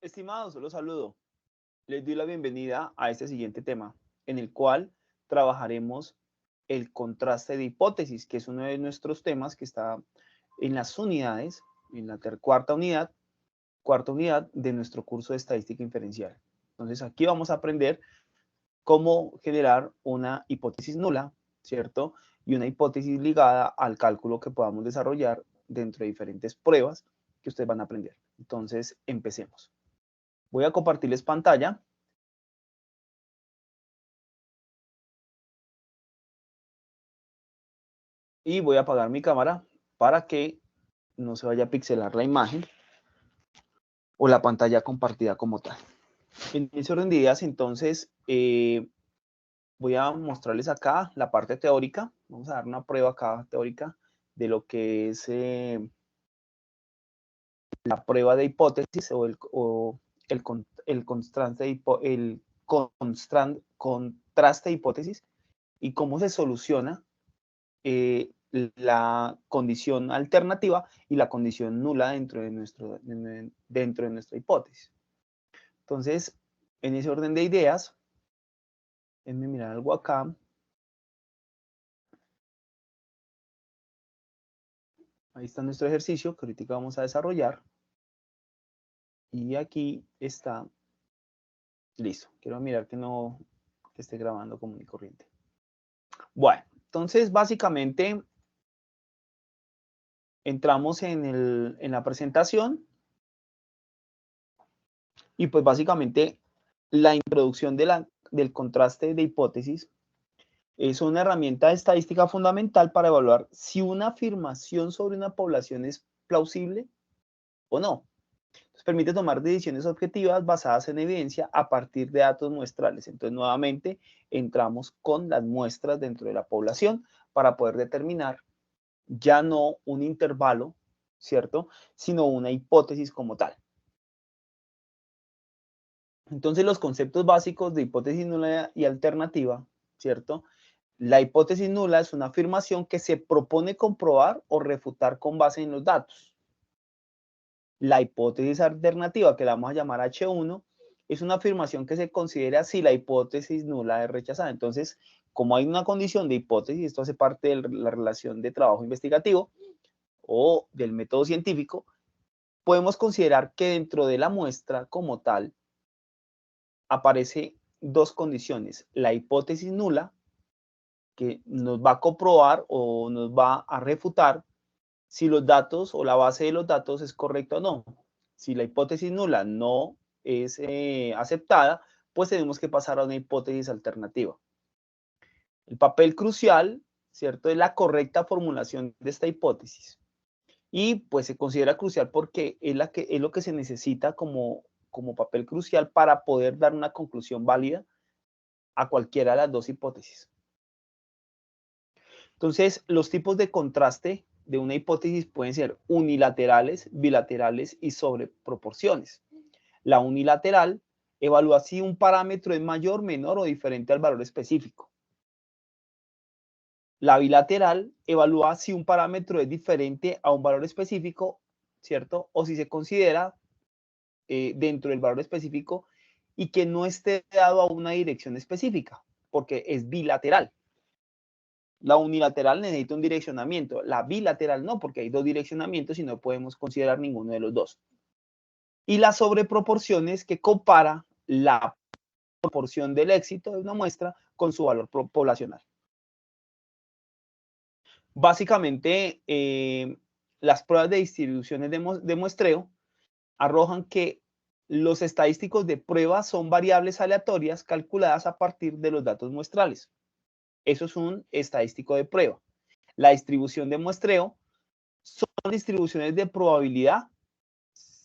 Estimados, los saludo. Les doy la bienvenida a este siguiente tema, en el cual trabajaremos el contraste de hipótesis, que es uno de nuestros temas que está en las unidades, en la cuarta unidad de nuestro curso de estadística inferencial. Entonces, aquí vamos a aprender cómo generar una hipótesis nula, ¿cierto? Y una hipótesis ligada al cálculo que podamos desarrollar dentro de diferentes pruebas que ustedes van a aprender. Entonces, empecemos. Voy a compartirles pantalla. Y voy a apagar mi cámara para que no se vaya a pixelar la imagen o la pantalla compartida como tal. En ese orden de ideas, entonces, voy a mostrarles acá la parte teórica. Vamos a dar una prueba acá teórica de lo que es la prueba de hipótesis el contraste de hipótesis y cómo se soluciona la condición alternativa y la condición nula dentro de nuestra hipótesis. Entonces, en ese orden de ideas, déjenme mirar algo acá. Ahí está nuestro ejercicio que ahorita vamos a desarrollar. Y aquí está listo. Quiero mirar que no esté grabando común y corriente. Bueno, entonces básicamente entramos en la presentación y pues básicamente la introducción del contraste de hipótesis es una herramienta estadística fundamental para evaluar si una afirmación sobre una población es plausible o no. Entonces, permite tomar decisiones objetivas basadas en evidencia a partir de datos muestrales. Entonces, nuevamente, entramos con las muestras dentro de la población para poder determinar ya no un intervalo, ¿cierto? Sino una hipótesis como tal. Entonces, los conceptos básicos de hipótesis nula y alternativa, ¿cierto? La hipótesis nula es una afirmación que se propone comprobar o refutar con base en los datos. La hipótesis alternativa, que la vamos a llamar H1, es una afirmación que se considera si la hipótesis nula es rechazada. Entonces, como hay una condición de hipótesis, esto hace parte de la relación de trabajo investigativo o del método científico, podemos considerar que dentro de la muestra como tal aparece dos condiciones. La hipótesis nula, que nos va a comprobar o nos va a refutar si los datos o la base de los datos es correcta o no. Si la hipótesis nula no es aceptada, pues tenemos que pasar a una hipótesis alternativa. El papel crucial, ¿cierto?, es la correcta formulación de esta hipótesis. Y pues se considera crucial porque es lo que se necesita como papel crucial para poder dar una conclusión válida a cualquiera de las dos hipótesis. Entonces, los tipos de contraste de una hipótesis pueden ser unilaterales, bilaterales y sobre proporciones. La unilateral evalúa si un parámetro es mayor, menor o diferente al valor específico. La bilateral evalúa si un parámetro es diferente a un valor específico, ¿cierto? O si se considera dentro del valor específico y que no esté dado a una dirección específica, porque es bilateral. La unilateral necesita un direccionamiento, la bilateral no, porque hay dos direccionamientos y no podemos considerar ninguno de los dos. Y la sobreproporciones que compara la proporción del éxito de una muestra con su valor poblacional. Básicamente, las pruebas de distribuciones de muestreo arrojan que los estadísticos de prueba son variables aleatorias calculadas a partir de los datos muestrales. Eso es un estadístico de prueba. La distribución de muestreo son distribuciones de probabilidad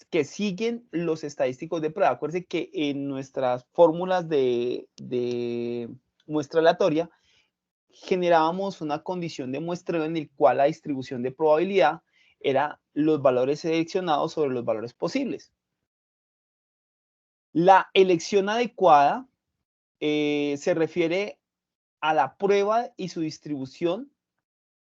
que siguen los estadísticos de prueba. Acuérdense que en nuestras fórmulas de muestra aleatoria generábamos una condición de muestreo en el cual la distribución de probabilidad era los valores seleccionados sobre los valores posibles. La elección adecuada se refiere a la prueba y su distribución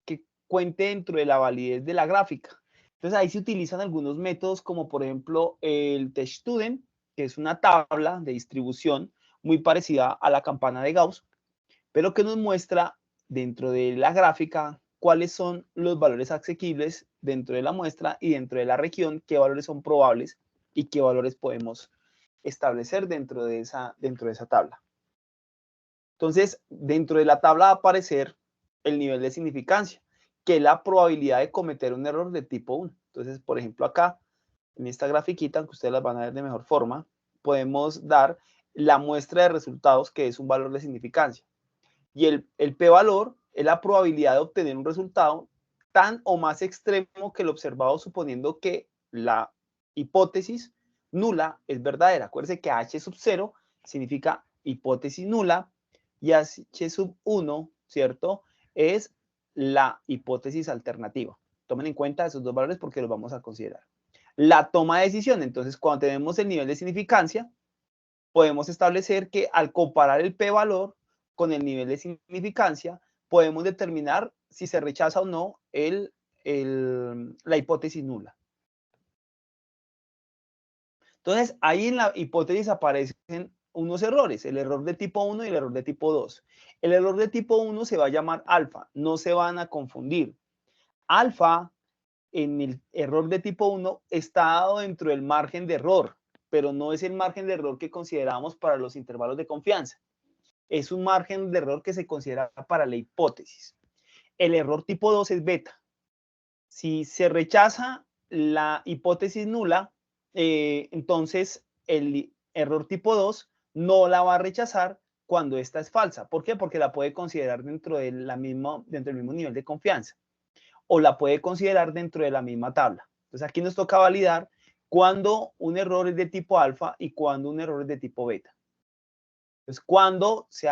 que cuente dentro de la validez de la gráfica. Entonces ahí se utilizan algunos métodos como por ejemplo el test student que es una tabla de distribución muy parecida a la campana de Gauss, pero que nos muestra dentro de la gráfica cuáles son los valores asequibles dentro de la muestra y dentro de la región, qué valores son probables y qué valores podemos establecer dentro de esa tabla. Entonces, dentro de la tabla va a aparecer el nivel de significancia, que es la probabilidad de cometer un error de tipo 1. Entonces, por ejemplo, acá, en esta grafiquita, que ustedes las van a ver de mejor forma, podemos dar la muestra de resultados, que es un valor de significancia. Y el p-valor es la probabilidad de obtener un resultado tan o más extremo que el observado, suponiendo que la hipótesis nula es verdadera. Acuérdense que H sub 0 significa hipótesis nula y H sub 1, ¿cierto? Es la hipótesis alternativa. Tomen en cuenta esos dos valores porque los vamos a considerar. La toma de decisión. Entonces, cuando tenemos el nivel de significancia, podemos establecer que al comparar el p-valor con el nivel de significancia, podemos determinar si se rechaza o no la hipótesis nula. Entonces, ahí en la hipótesis aparecen unos errores, el error de tipo 1 y el error de tipo 2. El error de tipo 1 se va a llamar alfa, no se van a confundir. Alfa, en el error de tipo 1, está dado dentro del margen de error, pero no es el margen de error que consideramos para los intervalos de confianza. Es un margen de error que se considera para la hipótesis. El error tipo 2 es beta. Si se rechaza la hipótesis nula, entonces el error tipo 2 no la va a rechazar cuando esta es falsa. ¿Por qué? Porque la puede considerar dentro del mismo nivel de confianza o la puede considerar dentro de la misma tabla. Entonces aquí nos toca validar cuando un error es de tipo alfa y cuando un error es de tipo beta. Entonces, cuando se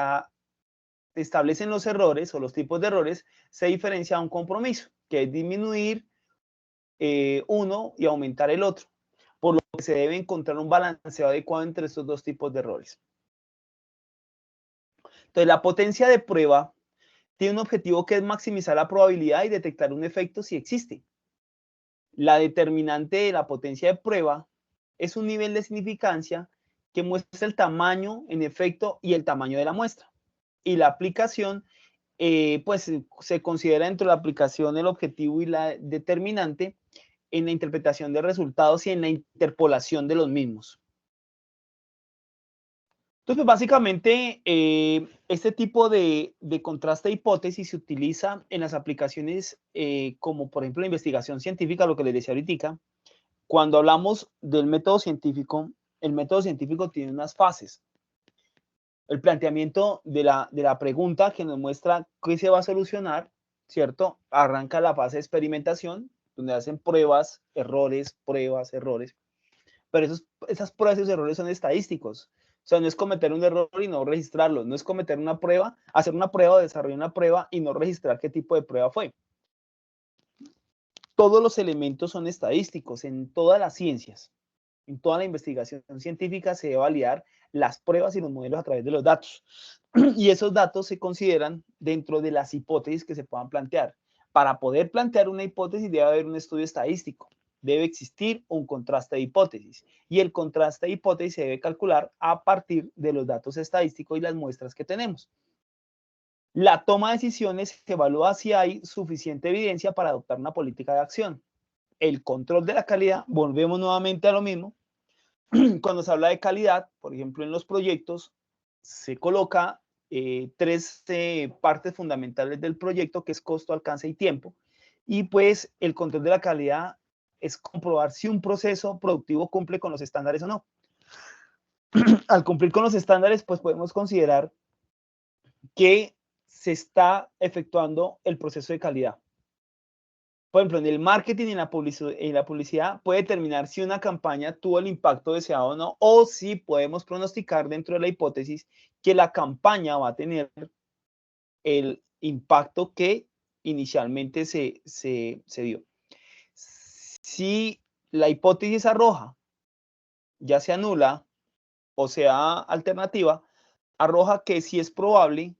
establecen los errores o los tipos de errores, se diferencia un compromiso, que es disminuir uno y aumentar el otro, por lo que se debe encontrar un balanceo adecuado entre estos dos tipos de errores. Entonces, la potencia de prueba tiene un objetivo que es maximizar la probabilidad y detectar un efecto si existe. La determinante de la potencia de prueba es un nivel de significancia que muestra el tamaño en efecto y el tamaño de la muestra. Y la aplicación pues se considera dentro de la aplicación el objetivo y la determinante en la interpretación de resultados y en la interpolación de los mismos. Entonces, básicamente, este tipo de contraste de hipótesis se utiliza en las aplicaciones como, por ejemplo, la investigación científica, lo que les decía ahorita. Cuando hablamos del método científico, el método científico tiene unas fases. El planteamiento de la pregunta que nos muestra qué se va a solucionar, ¿cierto? Arranca la fase de experimentación, donde hacen pruebas, errores, pero esas pruebas y esos errores son estadísticos. O sea, no es cometer un error y no registrarlo, no es cometer una prueba, hacer una prueba o desarrollar una prueba y no registrar qué tipo de prueba fue. Todos los elementos son estadísticos en todas las ciencias. En toda la investigación científica se debe validar las pruebas y los modelos a través de los datos. Y esos datos se consideran dentro de las hipótesis que se puedan plantear. Para poder plantear una hipótesis debe haber un estudio estadístico. Debe existir un contraste de hipótesis. Y el contraste de hipótesis se debe calcular a partir de los datos estadísticos y las muestras que tenemos. La toma de decisiones se evalúa si hay suficiente evidencia para adoptar una política de acción. El control de la calidad, volvemos nuevamente a lo mismo. Cuando se habla de calidad, por ejemplo, en los proyectos, se coloca tres partes fundamentales del proyecto, que es costo, alcance y tiempo. Y pues el control de la calidad es comprobar si un proceso productivo cumple con los estándares o no. Al cumplir con los estándares, pues podemos considerar que se está efectuando el proceso de calidad. Por ejemplo, en el marketing y en la publicidad puede determinar si una campaña tuvo el impacto deseado o no, o si podemos pronosticar dentro de la hipótesis que la campaña va a tener el impacto que inicialmente se dio. Si la hipótesis arroja, ya sea nula o sea alternativa, arroja que sí es probable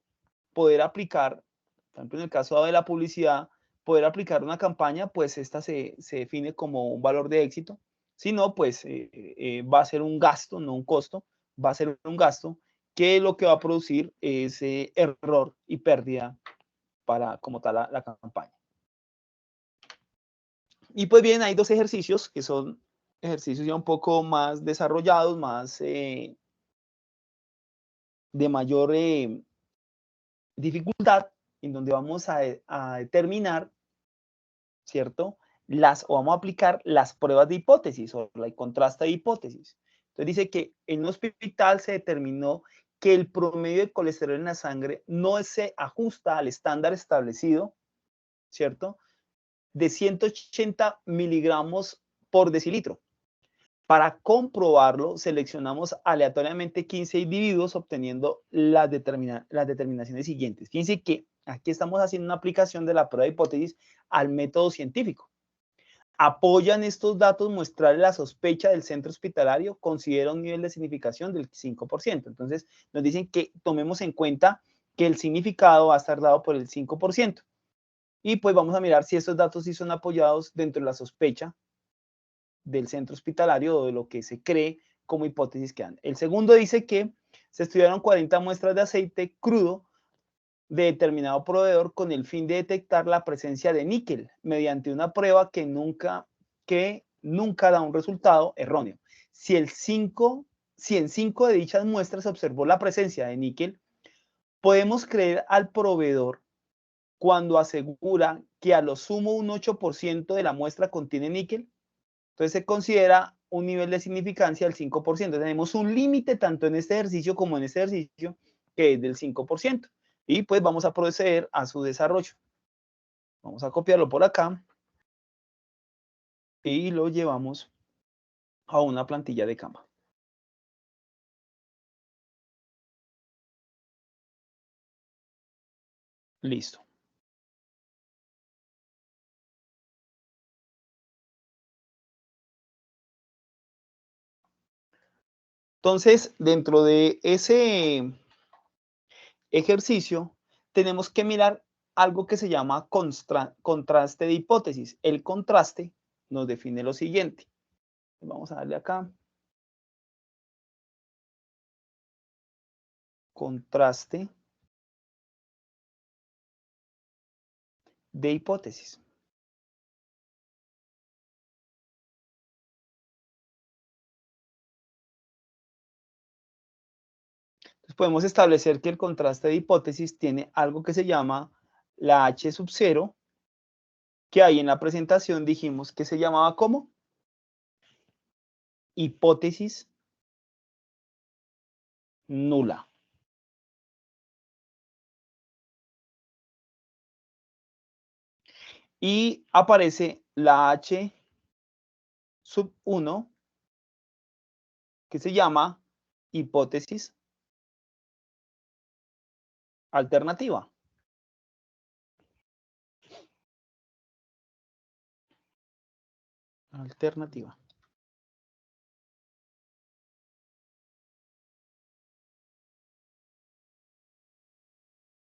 poder aplicar, por ejemplo, en el caso de la publicidad, poder aplicar una campaña, pues esta se define como un valor de éxito. Si no, pues va a ser un gasto, no un costo, va a ser un gasto que lo que va a producir es error y pérdida para como tal la campaña. Y pues bien, hay dos ejercicios que son ejercicios ya un poco más desarrollados, más de mayor dificultad, en donde vamos a determinar, ¿cierto? O vamos a aplicar las pruebas de hipótesis o el contraste de hipótesis. Entonces dice que en un hospital se determinó que el promedio de colesterol en la sangre no se ajusta al estándar establecido, ¿cierto? De 180 miligramos por decilitro. Para comprobarlo, seleccionamos aleatoriamente 15 individuos obteniendo las determinaciones siguientes. Fíjense que aquí estamos haciendo una aplicación de la prueba de hipótesis al método científico. Apoyan estos datos mostrar la sospecha del centro hospitalario, considera un nivel de significación del 5%. Entonces, nos dicen que tomemos en cuenta que el significado va a estar dado por el 5%. Y pues vamos a mirar si estos datos sí son apoyados dentro de la sospecha del centro hospitalario o de lo que se cree como hipótesis que dan. El segundo dice que se estudiaron 40 muestras de aceite crudo de determinado proveedor con el fin de detectar la presencia de níquel mediante una prueba que nunca da un resultado erróneo. Si en 5 de dichas muestras se observó la presencia de níquel, podemos creer al proveedor cuando asegura que a lo sumo un 8% de la muestra contiene níquel. Entonces se considera un nivel de significancia del 5%. Tenemos un límite tanto en este ejercicio como en este ejercicio que es del 5%. Y pues vamos a proceder a su desarrollo. Vamos a copiarlo por acá y lo llevamos a una plantilla de Canva. Listo. Entonces, dentro de ese ejercicio, tenemos que mirar algo que se llama contraste de hipótesis. El contraste nos define lo siguiente. Vamos a darle acá. Contraste de hipótesis. Entonces podemos establecer que el contraste de hipótesis tiene algo que se llama la H sub 0, que ahí en la presentación dijimos que se llamaba como hipótesis nula. Y aparece la H sub 1, que se llama hipótesis alternativa. Alternativa.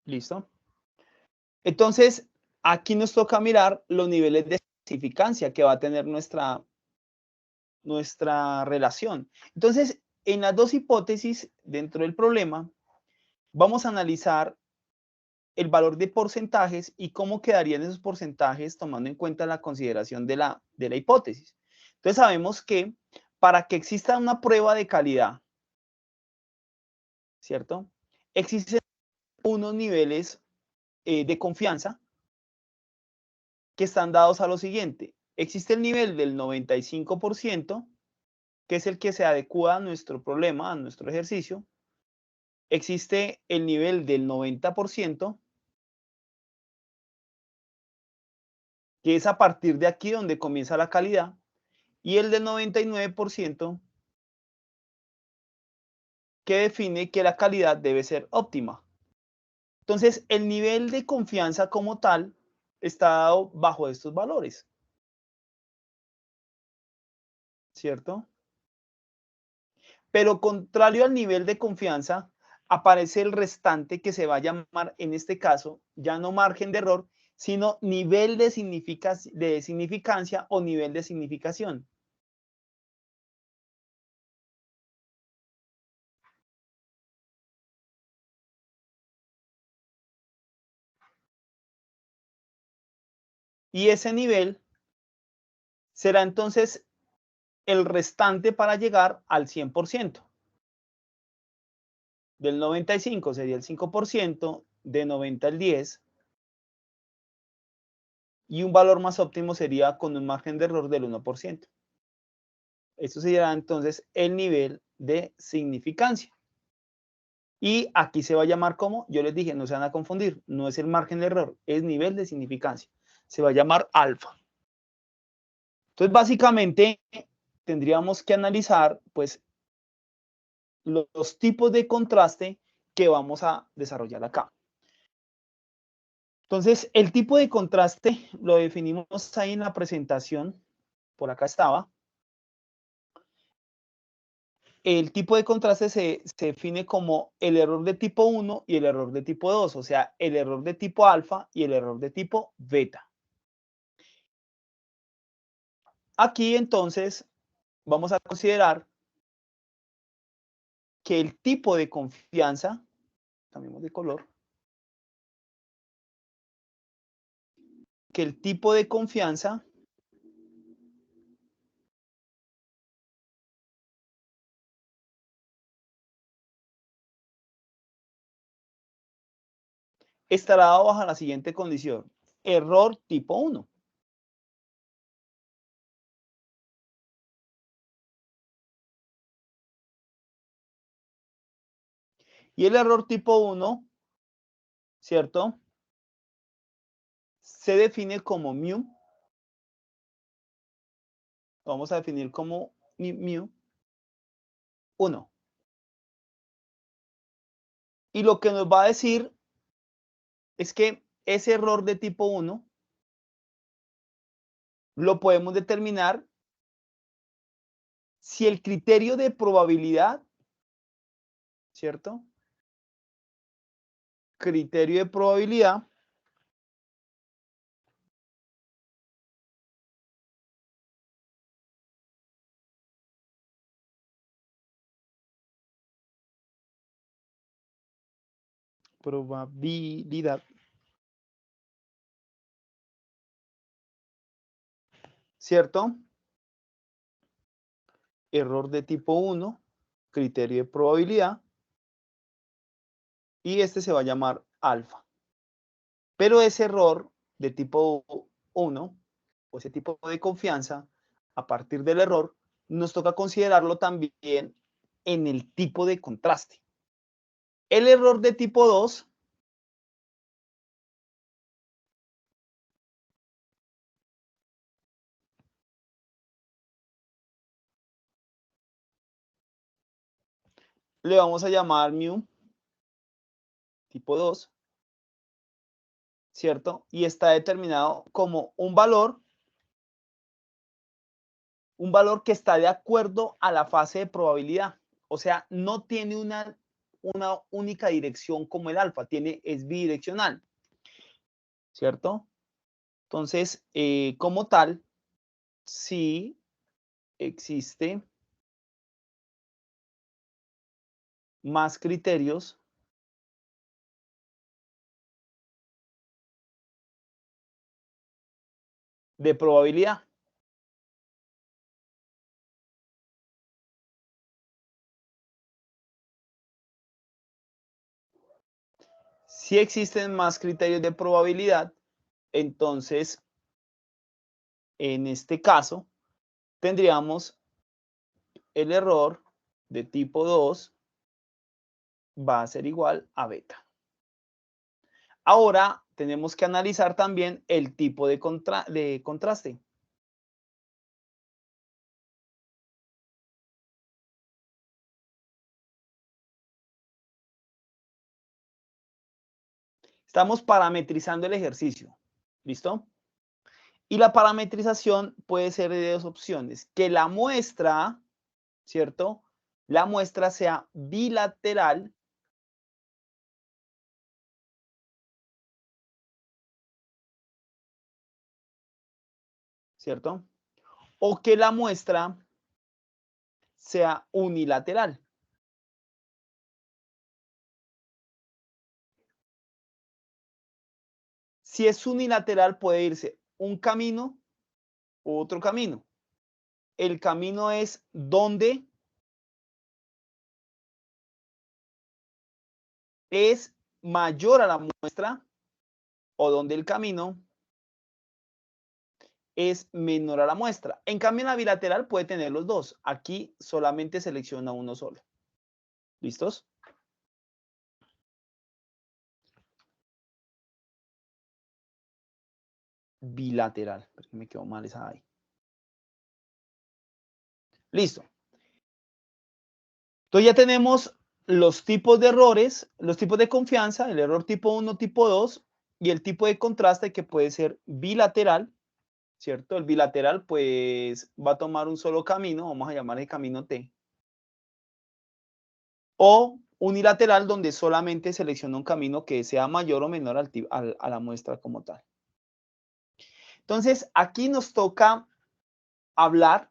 ¿Listo? Entonces, aquí nos toca mirar los niveles de especificancia que va a tener nuestra relación. Entonces, en las dos hipótesis dentro del problema, vamos a analizar el valor de porcentajes y cómo quedarían esos porcentajes tomando en cuenta la consideración de la hipótesis. Entonces, sabemos que para que exista una prueba de calidad, ¿cierto? Existen unos niveles de confianza que están dados a lo siguiente. Existe el nivel del 95%, que es el que se adecua a nuestro problema, a nuestro ejercicio. Existe el nivel del 90%, que es a partir de aquí donde comienza la calidad, y el del 99%, que define que la calidad debe ser óptima. Entonces, el nivel de confianza como tal está dado bajo estos valores, ¿cierto? Pero contrario al nivel de confianza, aparece el restante que se va a llamar, en este caso, ya no margen de error, sino nivel de significancia o nivel de significación. Y ese nivel será entonces el restante para llegar al 100%. Del 95 sería el 5%, de 90 el 10, y un valor más óptimo sería con un margen de error del 1%. Esto sería entonces el nivel de significancia. Y aquí se va a llamar como, yo les dije, no se van a confundir, no es el margen de error, es nivel de significancia. Se va a llamar alfa. Entonces, básicamente, tendríamos que analizar, pues, los tipos de contraste que vamos a desarrollar acá. Entonces, el tipo de contraste lo definimos ahí en la presentación, por acá estaba. El tipo de contraste se define como el error de tipo 1 y el error de tipo 2, o sea, el error de tipo alfa y el error de tipo beta. Aquí entonces vamos a considerar que el tipo de confianza, cambiemos de color, que el tipo de confianza estará dado bajo la siguiente condición: error tipo 1. Y el error tipo 1, ¿cierto? Se define como mu. Vamos a definir como mu 1. Y lo que nos va a decir es que ese error de tipo 1 lo podemos determinar si el criterio de probabilidad, ¿cierto? Criterio de probabilidad probabilidad, ¿cierto? Error de tipo 1, criterio de probabilidad, y este se va a llamar alfa. Pero ese error de tipo 1, o ese tipo de confianza, a partir del error, nos toca considerarlo también en el tipo de contraste. El error de tipo 2 le vamos a llamar mu tipo 2, ¿cierto? Y está determinado como un valor que está de acuerdo a la fase de probabilidad. O sea, no tiene una única dirección como el alfa, es bidireccional, ¿cierto? Entonces, como tal, sí existe más criterios de probabilidad. Si existen más criterios de probabilidad, entonces, en este caso, tendríamos el error de tipo 2 va a ser igual a beta. Ahora tenemos que analizar también el tipo de contraste. Estamos parametrizando el ejercicio. ¿Listo? Y la parametrización puede ser de dos opciones: que la muestra, ¿cierto? La muestra sea bilateral, ¿cierto? O que la muestra sea unilateral. Si es unilateral, puede irse un camino u otro camino. El camino es donde es mayor a la muestra o donde el camino es menor a la muestra. En cambio, en la bilateral puede tener los dos. Aquí solamente selecciona uno solo. ¿Listos? Bilateral, porque me quedó mal esa ahí. Listo. Entonces ya tenemos los tipos de errores, los tipos de confianza, el error tipo 1, tipo 2 y el tipo de contraste que puede ser bilateral, ¿cierto? El bilateral pues va a tomar un solo camino, vamos a llamarle camino T. O unilateral donde solamente selecciona un camino que sea mayor o menor a la muestra como tal. Entonces aquí nos toca hablar,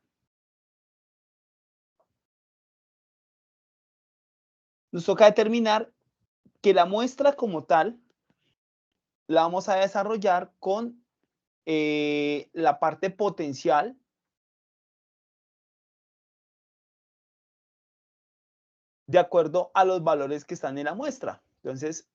nos toca determinar que la muestra como tal la vamos a desarrollar con la parte potencial de acuerdo a los valores que están en la muestra. Entonces,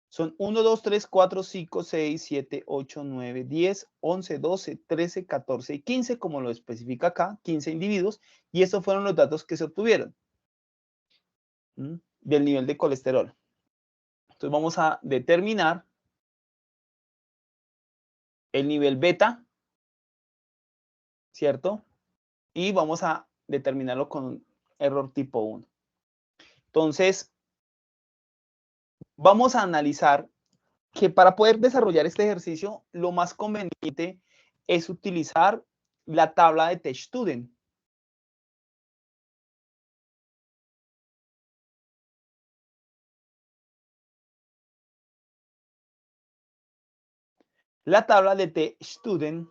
son 1, 2, 3, 4, 5, 6, 7, 8, 9, 10, 11, 12, 13, 14 y 15, como lo especifica acá, 15 individuos, y estos fueron los datos que se obtuvieron del nivel de colesterol. Entonces, vamos a determinar el nivel beta, ¿cierto? Y vamos a determinarlo con error tipo 1. Entonces, vamos a analizar que para poder desarrollar este ejercicio, lo más conveniente es utilizar la tabla de TestStudent. La tabla de TestStudent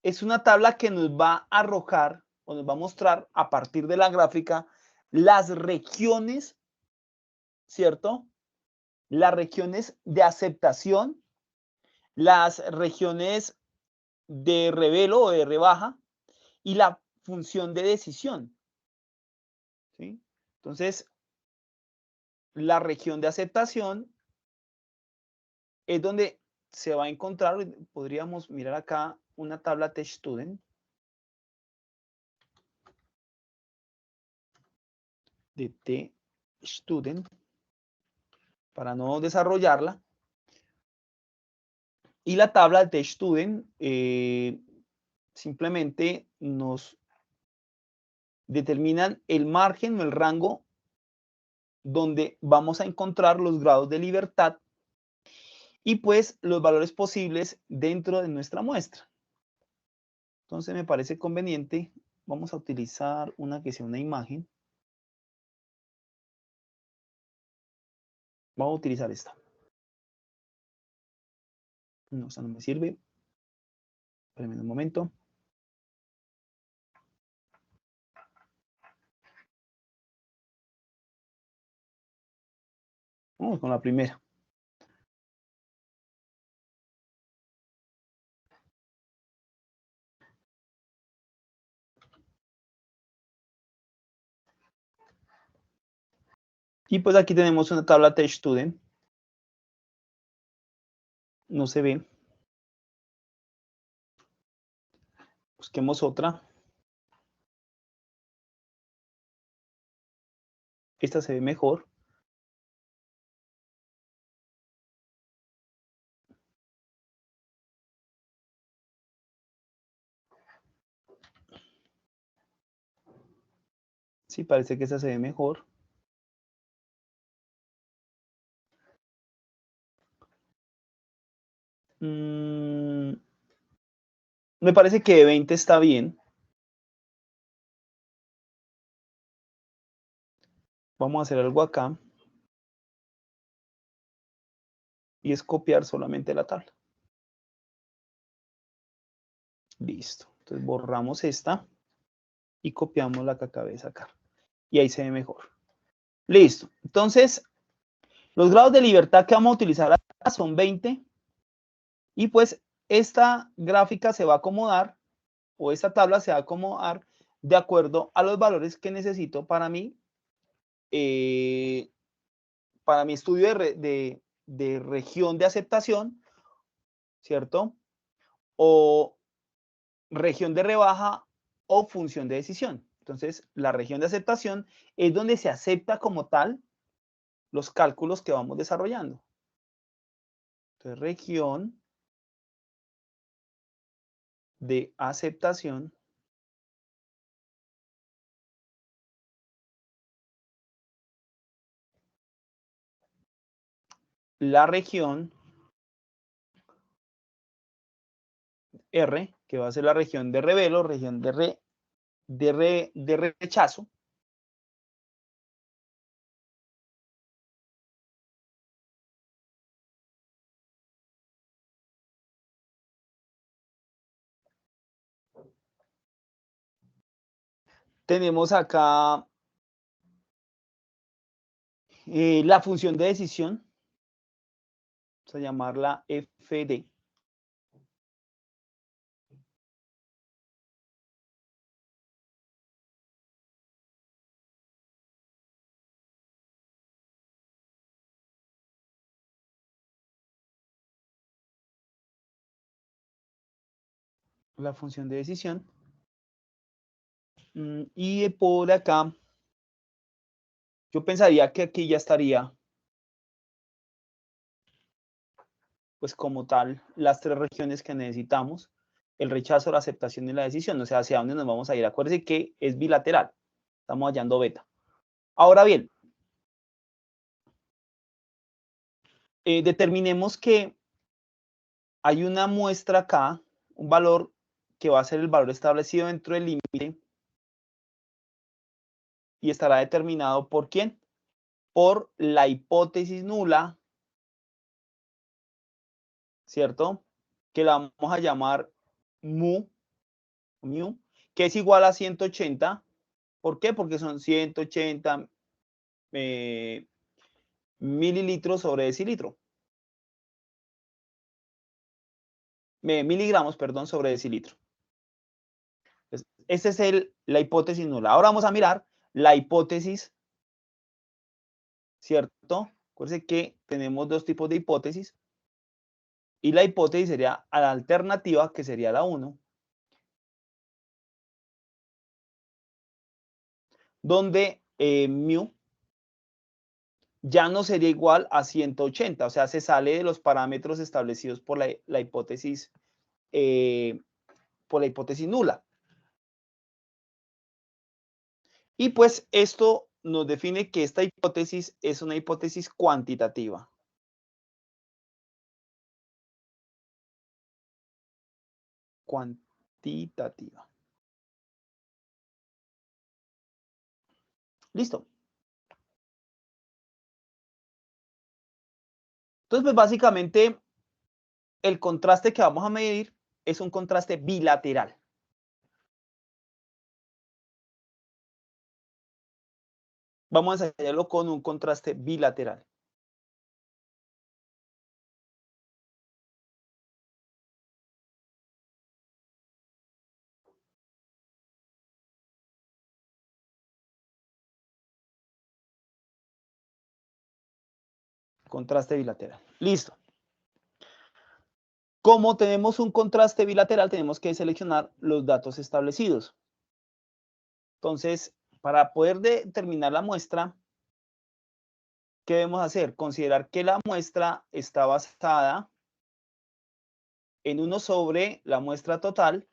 es una tabla que nos va a arrojar o nos va a mostrar a partir de la gráfica las regiones, ¿cierto? Las regiones de aceptación, las regiones de revelo o de rebaja y la función de decisión, ¿sí? Entonces, la región de aceptación es donde se va a encontrar, podríamos mirar acá una tabla TestStudent de TestStudent para no desarrollarla. Y la tabla de TestStudent simplemente nos determinan el margen o el rango donde vamos a encontrar los grados de libertad y pues los valores posibles dentro de nuestra muestra. Entonces me parece conveniente, vamos a utilizar una que sea una imagen. Vamos a utilizar esta. No, esta no me sirve. Espérenme un momento. Vamos con la primera. Y pues aquí tenemos una tabla TestStudent. No se ve. Busquemos otra. Esta se ve mejor. Sí, parece que esta se ve mejor. Me parece que 20 está bien. Vamos a hacer algo acá. Y es copiar solamente la tabla. Listo. Entonces borramos esta y copiamos la que acabé de sacar. Y ahí se ve mejor. Listo. Entonces, Los grados de libertad que vamos a utilizar acá son 20 y pues esta gráfica se va a acomodar o esta tabla se va a acomodar de acuerdo a los valores que necesito para mi estudio de región de aceptación, ¿cierto? O región de rebaja o función de decisión. Entonces, la región de aceptación es donde se acepta como tal los cálculos que vamos desarrollando. Entonces, región de aceptación. La región R, que va a ser la región de revelo, región de rechazo. Tenemos acá la función de decisión, vamos a llamarla FD. La función de decisión. Y por acá, yo pensaría que aquí ya estaría, pues como tal, las tres regiones que necesitamos, el rechazo, la aceptación y la decisión, o sea, hacia dónde nos vamos a ir. Acuérdense que es bilateral, estamos hallando beta. Ahora bien, determinemos que hay una muestra acá, un valor que va a ser el valor establecido dentro del límite y estará determinado por ¿quién? Por la hipótesis nula, ¿cierto? Que la vamos a llamar mu, que es igual a 180. ¿Por qué? Porque son 180 mililitros sobre decilitro. Miligramos, perdón, sobre decilitro. Entonces, esa es la hipótesis nula. Ahora vamos a mirar la hipótesis, ¿cierto? Acuérdense que tenemos dos tipos de hipótesis. Y la hipótesis sería a la alternativa, que sería la 1, donde mu ya no sería igual a 180, o sea, se sale de los parámetros establecidos por la hipótesis nula. Y pues esto nos define que esta hipótesis es una hipótesis cuantitativa. Cuantitativa. Listo. Entonces, pues básicamente el contraste que vamos a medir es un contraste bilateral. Vamos a ensayarlo con un contraste bilateral. Contraste bilateral. Listo. Como tenemos un contraste bilateral, tenemos que seleccionar los datos establecidos. Entonces, para poder determinar la muestra, ¿qué debemos hacer? Considerar que la muestra está basada en 1 sobre la muestra total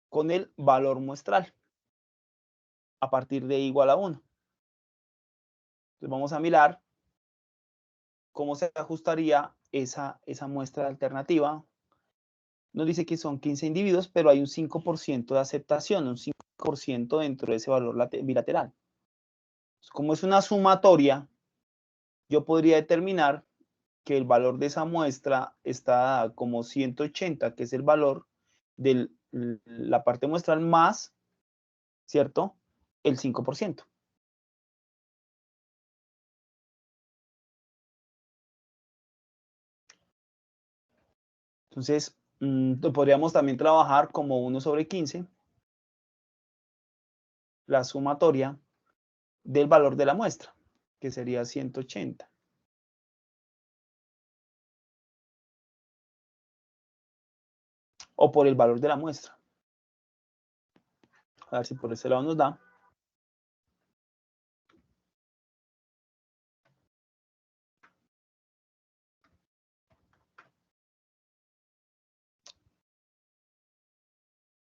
con el valor muestral a partir de igual a 1. Entonces vamos a mirar cómo se ajustaría esa muestra alternativa. Nos dice que son 15 individuos, pero hay un 5% de aceptación, un 5% dentro de ese valor bilateral. Como es una sumatoria, yo podría determinar que el valor de esa muestra está como 180, que es el valor de la parte muestral más, ¿cierto? El 5%. Entonces, podríamos también trabajar como 1 sobre 15, la sumatoria del valor de la muestra, que sería 180. O por el valor de la muestra. A ver si por ese lado nos da.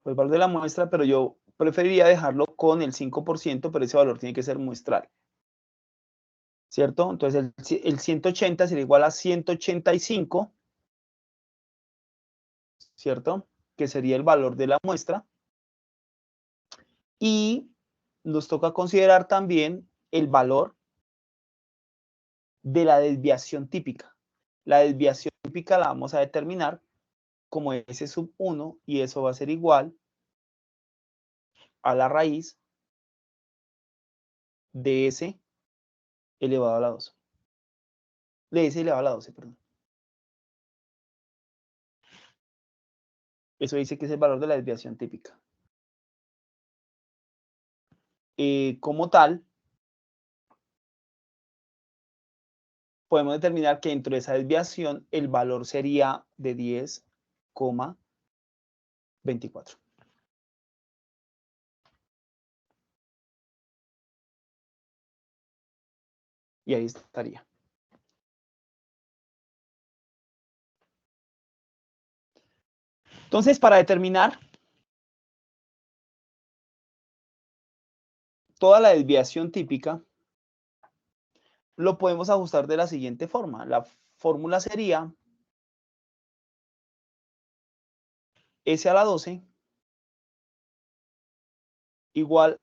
Por el valor de la muestra, pero yo preferiría dejarlo con el 5%, pero ese valor tiene que ser muestral. ¿Cierto? Entonces el 180 sería igual a 185, ¿cierto? Que sería el valor de la muestra. Y nos toca considerar también el valor de la desviación típica. La desviación típica la vamos a determinar como S sub 1 y eso va a ser igual a la raíz de S elevado a la 12. De S elevado a la 12, perdón. Eso dice que es el valor de la desviación típica. Como tal, podemos determinar que dentro de esa desviación el valor sería de 10,24. Y ahí estaría. Entonces, para determinar toda la desviación típica, lo podemos ajustar de la siguiente forma. La fórmula sería S a la 12 igual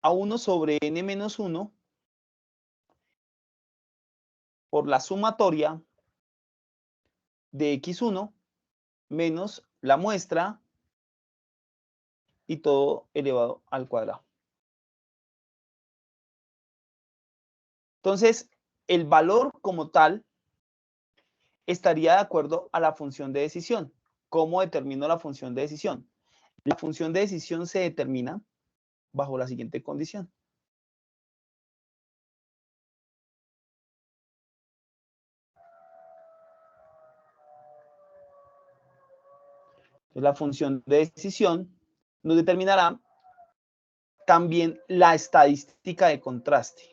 a 1 sobre n menos 1 por la sumatoria de x1 menos la muestra y todo elevado al cuadrado. Entonces, el valor como tal estaría de acuerdo a la función de decisión. ¿Cómo determino la función de decisión? La función de decisión se determina bajo la siguiente condición. Entonces, la función de decisión nos determinará también la estadística de contraste.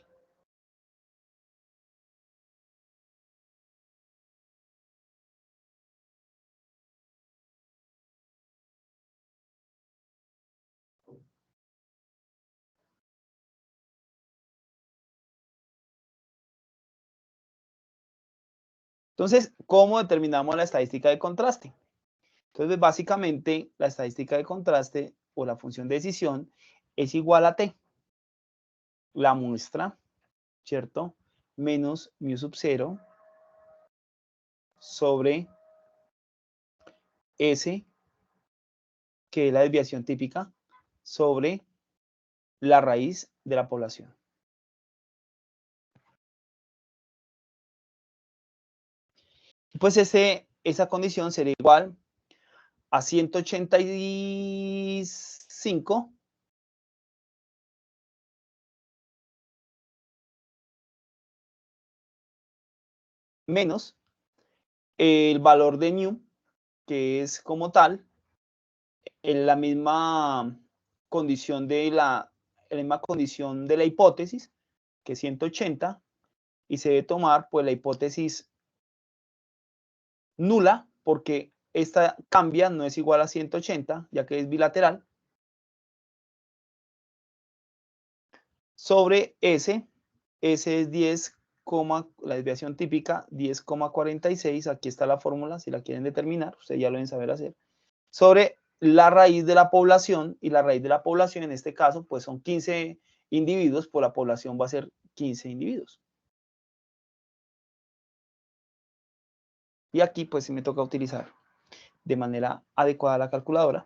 Entonces, ¿cómo determinamos la estadística de contraste? Entonces, básicamente, la estadística de contraste o la función de decisión es igual a T, la muestra, ¿cierto? Menos mu sub 0 sobre S, que es la desviación típica, sobre la raíz de la población. Pues esa condición sería igual a 185 menos el valor de mu, que es como tal en la misma condición de la hipótesis, que es 180, y se debe tomar pues la hipótesis nula, porque esta cambia, no es igual a 180, ya que es bilateral, sobre S es 10, la desviación típica 10,46, aquí está la fórmula, si la quieren determinar, ustedes ya lo deben saber hacer, sobre la raíz de la población, y la raíz de la población en este caso pues son 15 individuos, por la población va a ser 15 individuos. Y aquí pues sí me toca utilizar de manera adecuada la calculadora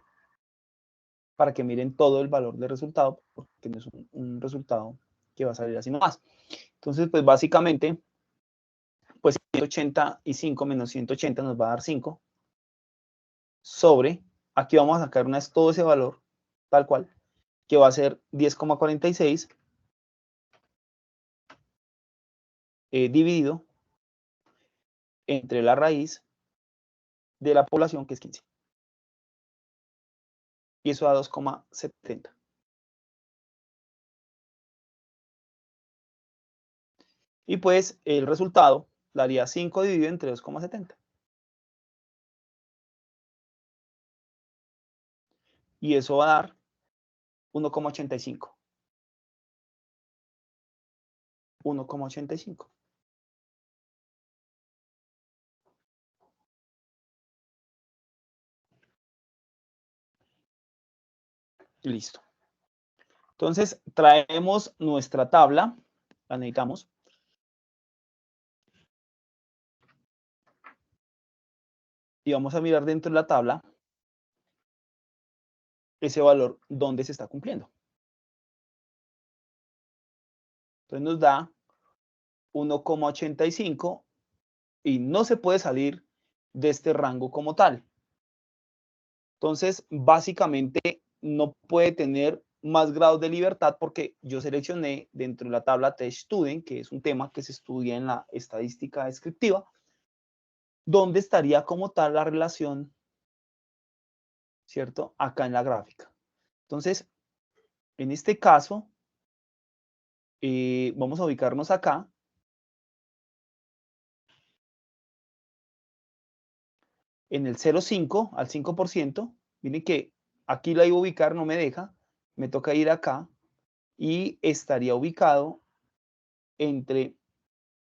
para que miren todo el valor del resultado, porque no es un resultado que va a salir así nomás. Entonces, pues básicamente, pues 185 menos 180 nos va a dar 5. sobre, aquí vamos a sacar todo ese valor, tal cual, que va a ser 10,46 dividido entre la raíz de la población, que es 15. Y eso da 2,70. Y pues el resultado daría 5 dividido entre 2,70. Y eso va a dar 1,85. 1,85. Listo. Entonces, traemos nuestra tabla, la necesitamos. Y vamos a mirar dentro de la tabla ese valor donde se está cumpliendo. Entonces nos da 1,85 y no se puede salir de este rango como tal. Entonces, básicamente no puede tener más grados de libertad porque yo seleccioné dentro de la tabla Test Student, que es un tema que se estudia en la estadística descriptiva, donde estaría como tal la relación, ¿cierto? Acá en la gráfica. Entonces, en este caso, vamos a ubicarnos acá. En el 0,5 al 5%, miren que aquí la iba a ubicar, no me deja, me toca ir acá y estaría ubicado entre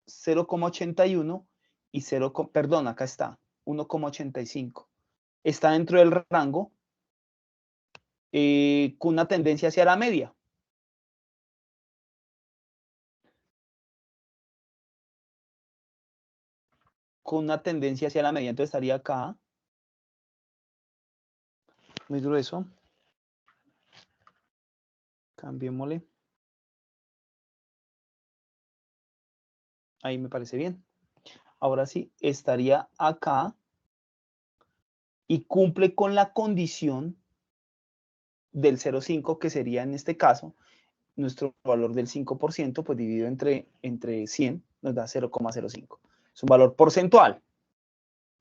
0,81 y 0, perdón, acá está, 1,85. Está dentro del rango con una tendencia hacia la media. Con una tendencia hacia la media, entonces estaría acá, muy grueso. Cambiémosle. Ahí me parece bien. Ahora sí, estaría acá y cumple con la condición del 0,5, que sería en este caso nuestro valor del 5%, pues dividido entre 100, nos da 0,05. Es un valor porcentual.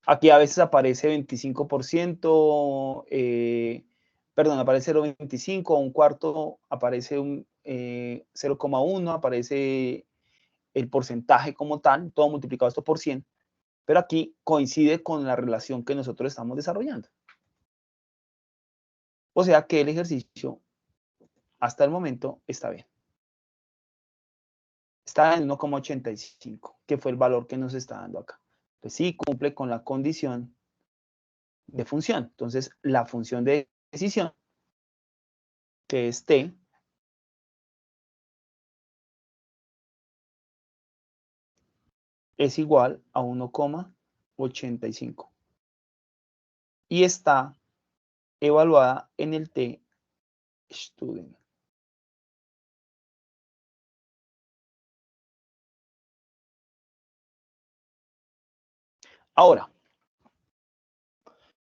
Aquí a veces aparece 25%, perdón, aparece 0,25, un cuarto aparece un 0,1, aparece el porcentaje como tal, todo multiplicado esto por 100, pero aquí coincide con la relación que nosotros estamos desarrollando. O sea que el ejercicio hasta el momento está bien. Está en 1,85, que fue el valor que nos está dando acá. Pues sí, cumple con la condición de función. Entonces, la función de decisión, que es t, es igual a 1,85. Y está evaluada en el t student. Ahora,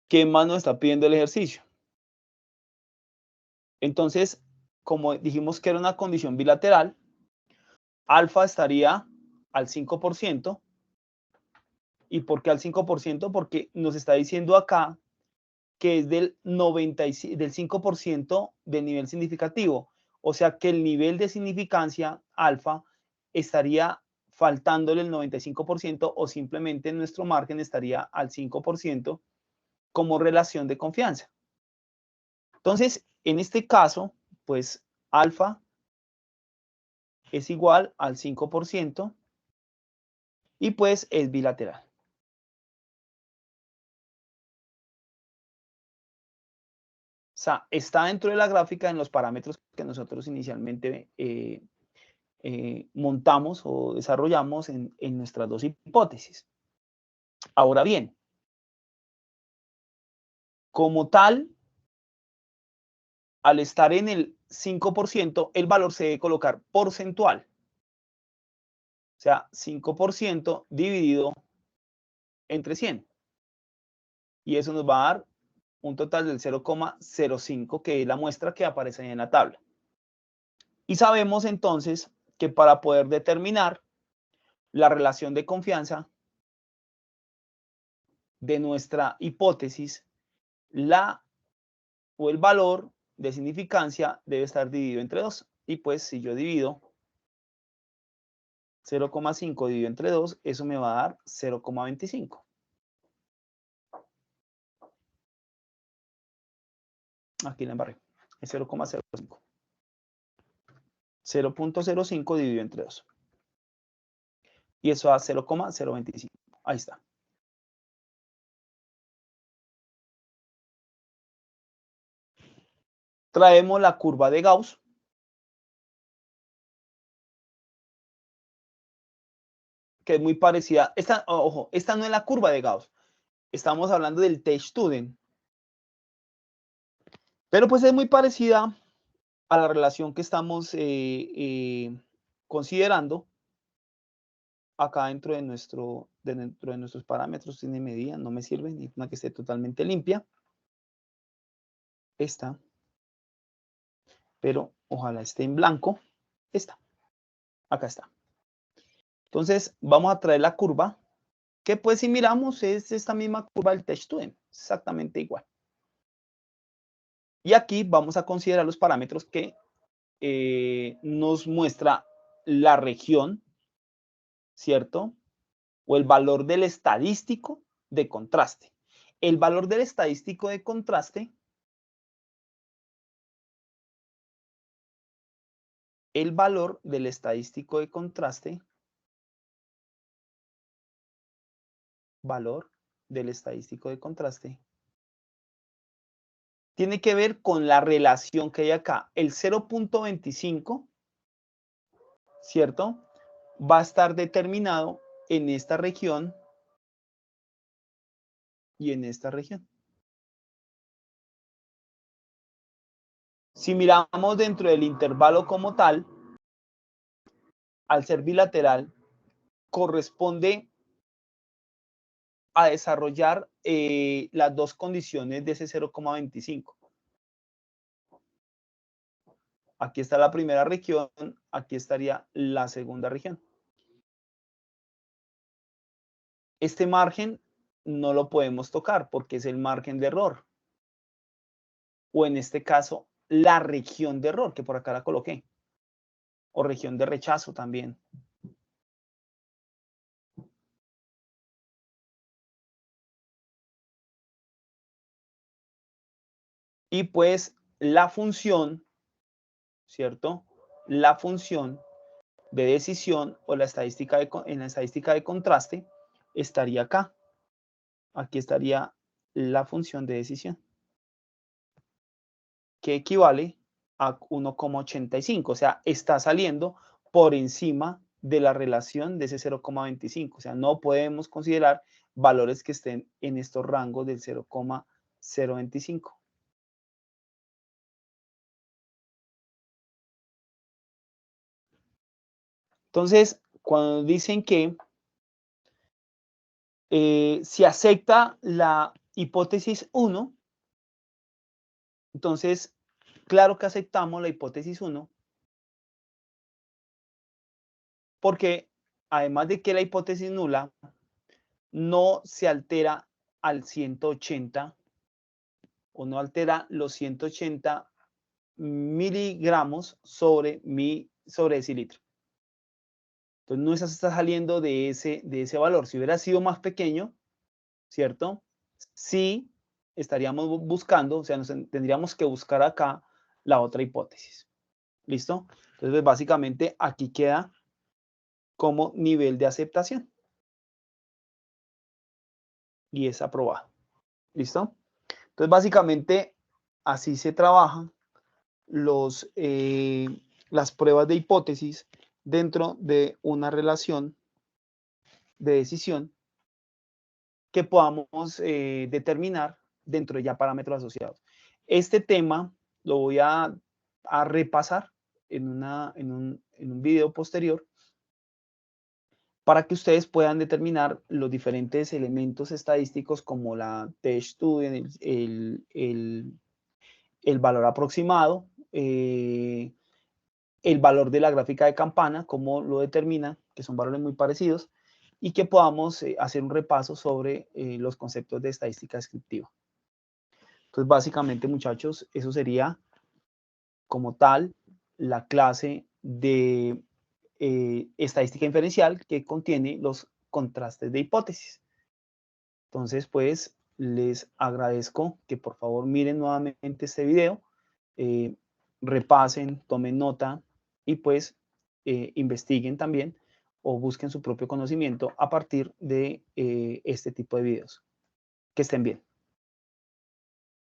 ¿qué más nos está pidiendo el ejercicio? Entonces, como dijimos que era una condición bilateral, alfa estaría al 5%. ¿Y por qué al 5%? Porque nos está diciendo acá que es del 5% del nivel significativo. O sea que el nivel de significancia alfa estaría faltándole el 95% o simplemente nuestro margen estaría al 5% como relación de confianza. Entonces, en este caso, pues alfa es igual al 5% y pues es bilateral. O sea, está dentro de la gráfica en los parámetros que nosotros inicialmente montamos o desarrollamos en nuestras dos hipótesis. Ahora bien, como tal, al estar en el 5%, el valor se debe colocar porcentual. O sea, 5% dividido entre 100. Y eso nos va a dar un total del 0,05, que es la muestra que aparece ahí en la tabla. Y sabemos entonces que para poder determinar la relación de confianza de nuestra hipótesis, el valor de significancia debe estar dividido entre 2. Y pues si yo divido 0,5 dividido entre 2, eso me va a dar 0,25. Aquí la embarré. Es 0,05. 0,05 dividido entre 2. Y eso da 0,025. Ahí está. Traemos la curva de Gauss. Que es muy parecida. Ojo, esta no es la curva de Gauss. Estamos hablando del T-Student. Pero pues es muy parecida a la relación que estamos considerando acá dentro de nuestros parámetros. Tiene medida, no me sirve, ni una que esté totalmente limpia. Esta. Pero ojalá esté en blanco. Esta. Acá está. Entonces vamos a traer la curva, que pues si miramos es esta misma curva del T-Student, exactamente igual. Y aquí vamos a considerar los parámetros que nos muestra la región, ¿cierto? O el valor del estadístico de contraste. El valor del estadístico de contraste, tiene que ver con la relación que hay acá. El 0,25, ¿cierto? Va a estar determinado en esta región y en esta región. Si miramos dentro del intervalo como tal, al ser bilateral, corresponde a desarrollar las dos condiciones de ese 0,25. Aquí está la primera región, aquí estaría la segunda región. Este margen no lo podemos tocar porque es el margen de error. O en este caso, la región de error, que por acá la coloqué. O región de rechazo también. Y pues la función, ¿cierto? La función de decisión o en la estadística de contraste estaría acá. Aquí estaría la función de decisión, que equivale a 1,85. O sea, está saliendo por encima de la relación de ese 0,25. O sea, no podemos considerar valores que estén en estos rangos del 0,025. Entonces, cuando dicen que si acepta la hipótesis 1, entonces, claro que aceptamos la hipótesis 1, porque además de que la hipótesis nula no se altera al 180 o no altera los 180 miligramos sobre decilitro. Entonces, no está saliendo de ese valor. Si hubiera sido más pequeño, ¿cierto? Sí estaríamos buscando, o sea, tendríamos que buscar acá la otra hipótesis. ¿Listo? Entonces, básicamente aquí queda como nivel de aceptación. Y es aprobado. ¿Listo? Entonces, básicamente así se trabajan las pruebas de hipótesis dentro de una relación de decisión que podamos determinar dentro de ya parámetros asociados. Este tema lo voy a repasar en un video posterior para que ustedes puedan determinar los diferentes elementos estadísticos como la t-student, el valor aproximado, el valor de la gráfica de campana, cómo lo determina, que son valores muy parecidos, y que podamos hacer un repaso sobre los conceptos de estadística descriptiva. Entonces, básicamente, muchachos, eso sería como tal la clase de estadística inferencial que contiene los contrastes de hipótesis. Entonces, pues, les agradezco que por favor miren nuevamente este video, repasen, tomen nota y pues investiguen también o busquen su propio conocimiento a partir de este tipo de videos. Que estén bien.